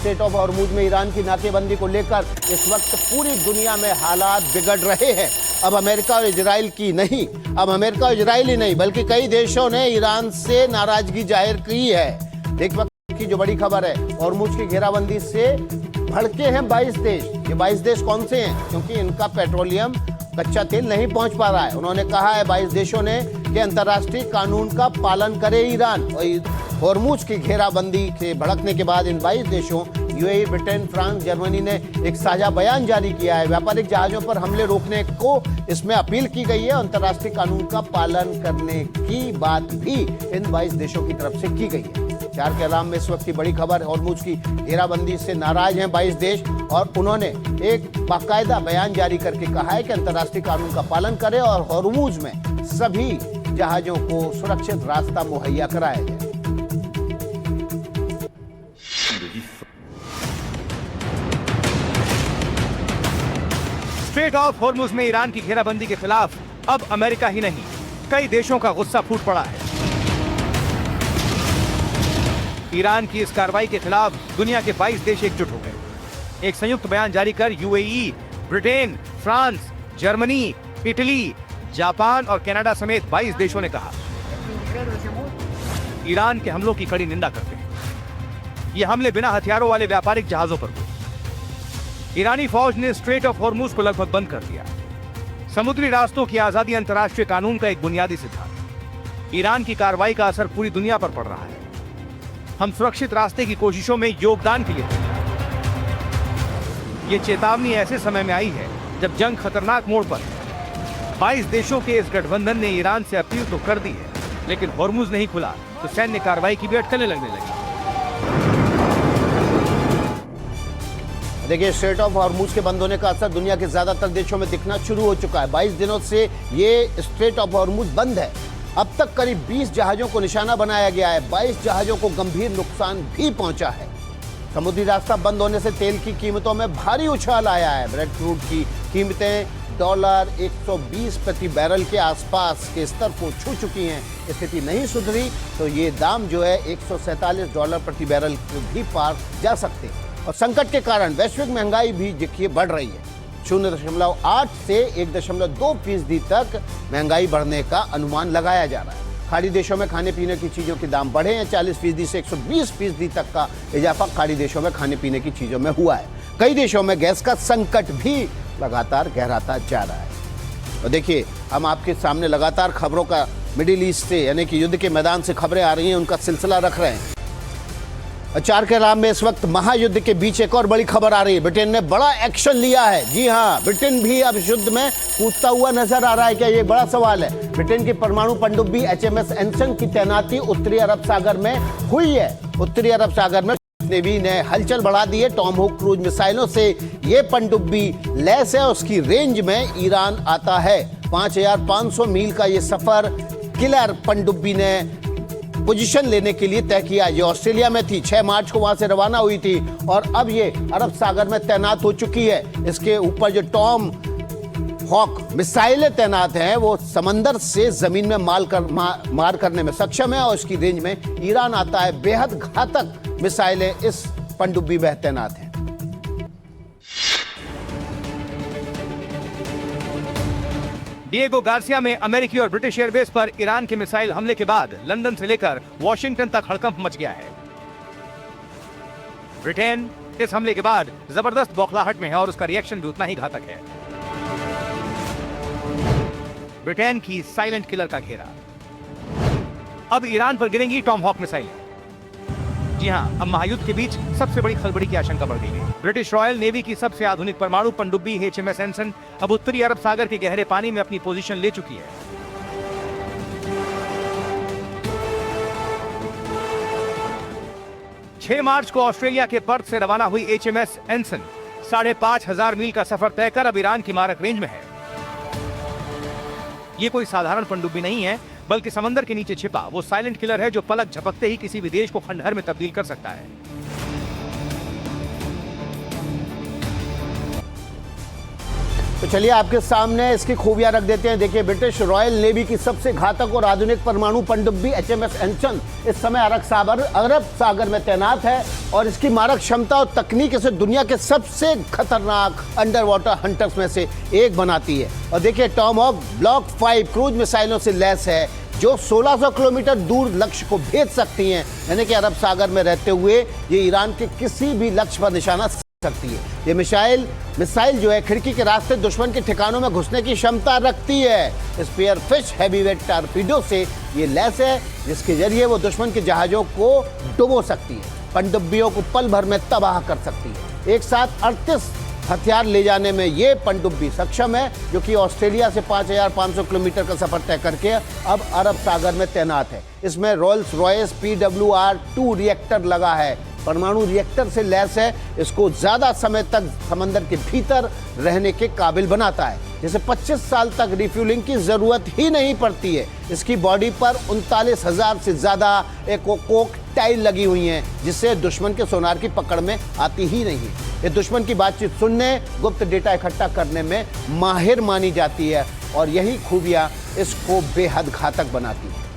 Straight of Hormuz में Iran की नाकेबंदी को लेकर इस वक्त पूरी दुनिया में हालात बिगड़ रहे हैं। अब अमेरिका और इजराइल की नहीं, अब अमेरिका और इजराइल ही नहीं बल्कि कई देशों ने ईरान से नाराजगी जाहिर की है। एक वक्त की जो बड़ी खबर है, हॉर्मुज की घेराबंदी से भड़के हैं 22 देश। ये 22 देश कौन से हैं? क्योंकि इनका पेट्रोलियम कच्चा तेल नहीं पहुंच पा रहा है। उन्होंने कहा है 22 देशों ने कि अंतर्राष्ट्रीय कानून का पालन करे ईरान। और हॉर्मुज की घेराबंदी के भड़कने के बाद इन 22 देशों यूएई, ब्रिटेन, फ्रांस, जर्मनी ने एक साझा बयान जारी किया है। व्यापारिक जहाजों पर हमले रोकने को इसमें अपील की गई है। अंतर्राष्ट्रीय कानून का पालन करने की बात भी इन 22 देशों की तरफ से की गई है। चार के अलाम में इस वक्त की बड़ी खबर, हॉर्मुज की घेराबंदी से नाराज हैं 22 देश और उन्होंने एक बाकायदा बयान जारी करके कहा है कि अंतर्राष्ट्रीय कानून का पालन करें और हॉर्मुज में सभी जहाजों को सुरक्षित रास्ता मुहैया कराया जाए। स्ट्रेट ऑफ हॉर्मुज में ईरान की घेराबंदी के खिलाफ अब अमेरिका ही नहीं, कई देशों का गुस्सा फूट पड़ा है। ईरान की इस कार्रवाई के खिलाफ दुनिया के 22 देश एकजुट हो गए। एक संयुक्त बयान जारी कर UAE, Britain, France, Germany, Italy, Japan और कनाडा समेत 22 देशों ने कहा ईरान के हमलों की कड़ी निंदा करते हैं। ये हमले बिना हथियारों वाले व्यापारिक जहाजों पर हुए। ईरानी फौज ने स्ट्रेट ऑफ हॉर्मुज को लगभग बंद कर दिया। समुद्री रास्तों की आजादी अंतर्राष्ट्रीय कानून का एक बुनियादी सिद्धांत। ईरान की कार्रवाई का असर पूरी दुनिया पर पड़ रहा है। हम सुरक्षित रास्ते की कोशिशों में योगदान के लिए ये चेतावनी ऐसे समय में आई है जब जंग खतरनाक मोड़ पर है। 22 देशों के इस गठबंधन ने ईरान से अपील तो कर दी है, लेकिन हॉर्मुज नहीं खुला तो सैन्य कार्रवाई की भी अटकलें लगने लगी। देखिए, स्ट्रेट ऑफ हॉर्मुज के बंद होने का असर दुनिया के ज्यादातर देशों में दिखना शुरू हो चुका है। 22 दिनों से ये स्ट्रेट ऑफ हॉर्मुज बंद है। अब तक करीब 20 जहाजों को निशाना बनाया गया है। 22 जहाजों को गंभीर नुकसान भी पहुंचा है। समुद्री रास्ता बंद होने से तेल की कीमतों में भारी उछाल आया है। ब्रेड क्रूड की कीमतें $120 प्रति बैरल के आसपास के स्तर को छू चुकी हैं। स्थिति नहीं सुधरी तो ये दाम जो है $147 प्रति बैरल भी पार जा सकते हैं। और संकट के कारण वैश्विक महंगाई भी देखिए बढ़ रही है। 0.8 से 1.2% तक महंगाई बढ़ने का अनुमान लगाया जा रहा है। खाड़ी देशों में खाने पीने की चीजों के दाम बढ़े हैं। 40% से 120% तक का इजाफा खाड़ी देशों में खाने पीने की चीजों में हुआ है। कई देशों में गैस का संकट भी लगातार गहराता जा रहा है। और देखिए, हम आपके सामने लगातार खबरों का मिडिल ईस्ट से यानी कि युद्ध के मैदान से खबरें आ रही हैं, उनका सिलसिला रख रहे हैं। चार के अलाम में इस वक्त महायुद्ध के बीच एक और बड़ी खबर आ रही है। ब्रिटेन ने बड़ा एक्शन लिया है। जी हां, ब्रिटेन भी अब युद्ध में कूदता हुआ नजर आ रहा है। क्या ये बड़ा सवाल है? ब्रिटेन की परमाणु पनडुब्बी HMS एनसन की तैनाती उत्तरी अरब सागर में हुई है। उत्तरी अरब सागर में नेवी ने हलचल बढ़ा दी है। टॉम हुक क्रूज मिसाइलों से ये पनडुब्बी लैस है। उसकी रेंज में ईरान आता है। 5500 मील का ये सफर किलर पनडुब्बी ने पोजीशन लेने के लिए तय किया। ये ऑस्ट्रेलिया में थी, 6 मार्च को वहां से रवाना हुई थी और अब ये अरब सागर में तैनात हो चुकी है। इसके ऊपर जो टॉम हॉक मिसाइलें तैनात हैं वो समंदर से जमीन में मार करने में सक्षम है और इसकी रेंज में ईरान आता है। बेहद घातक मिसाइलें इस पनडुब्बी में तैनात हैं। डिएगो गार्सिया में अमेरिकी और ब्रिटिश एयरबेस पर ईरान के मिसाइल हमले के बाद लंदन से लेकर वॉशिंगटन तक हड़कंप मच गया है। ब्रिटेन इस हमले के बाद जबरदस्त बौखलाहट में है और उसका रिएक्शन भी उतना ही घातक है। ब्रिटेन की साइलेंट किलर का घेरा। अब ईरान पर गिरेंगी टॉम हॉक मिसाइलें। जी हां, अब महायुद्ध के बीच सबसे बड़ी खलबली की आशंका बढ़ गई है। ब्रिटिश रॉयल नेवी की सबसे आधुनिक परमाणु पनडुब्बी HMS एनसन अब उत्तरी अरब सागर के गहरे पानी में अपनी पोजीशन ले चुकी है। 6 मार्च को ऑस्ट्रेलिया के पर्थ से रवाना हुई HMS एनसन 5500 मील का सफर तय कर अब ईरान की मारक रेंज में है। ये कोई साधारण पनडुब्बी नहीं है, बल्कि समंदर के नीचे छिपा वो साइलेंट किलर है जो पलक झपकते ही किसी भी देश को खंडहर में तब्दील कर सकता है। तो चलिए आपके सामने इसकी खूबियां रख देते हैं। देखिए, ब्रिटिश रॉयल नेवी की सबसे घातक और आधुनिक परमाणु पनडुब्बी HMS एनसन इस समय अरब सागर में तैनात है और इसकी मारक क्षमता और तकनीक इसे दुनिया के सबसे खतरनाक अंडर वाटर हंटर्स में से एक बनाती है। और देखिए, टॉमहॉक ब्लॉक 5 क्रूज मिसाइलों से लैस है जो 1600 किलोमीटर दूर लक्ष्य को भेज सकती हैं, यानी कि अरब सागर में रहते हुए ये ईरान के किसी भी लक्ष्य पर निशाना सकती है। ये मिसाइल जो है खिड़की के रास्ते दुश्मन के ठिकानों में घुसने की क्षमता रखती है। स्पीयर फिश हैवीवेट टॉर्पीडो से ये लैस है जिसके जरिए वो दुश्मन के जहाजों को डुबो सकती है, पनडुब्बियों को पल भर में तबाह कर सकती है। एक साथ 38 हथियार ले जाने में ये पनडुब्बी सक्षम है, जो कि ऑस्ट्रेलिया से 5500 किलोमीटर का सफर तय करके अब अरब सागर में तैनात है। इसमें रोल्स रॉयस PWR-2 रिएक्टर लगा है, परमाणु रिएक्टर से लैस है। इसको ज्यादा समय तक समंदर के भीतर रहने के काबिल बनाता है, जिसे 25 साल तक रिफ्यूलिंग की जरूरत ही नहीं पड़ती है। इसकी बॉडी पर 39,000 से ज्यादा कोक टाइल लगी हुई हैं, जिससे दुश्मन के सोनार की पकड़ में आती ही नहीं है। ये दुश्मन की बातचीत सुनने, गुप्त डेटा इकट्ठा करने में माहिर मानी जाती है और यही खूबियां इसको बेहद घातक बनाती है।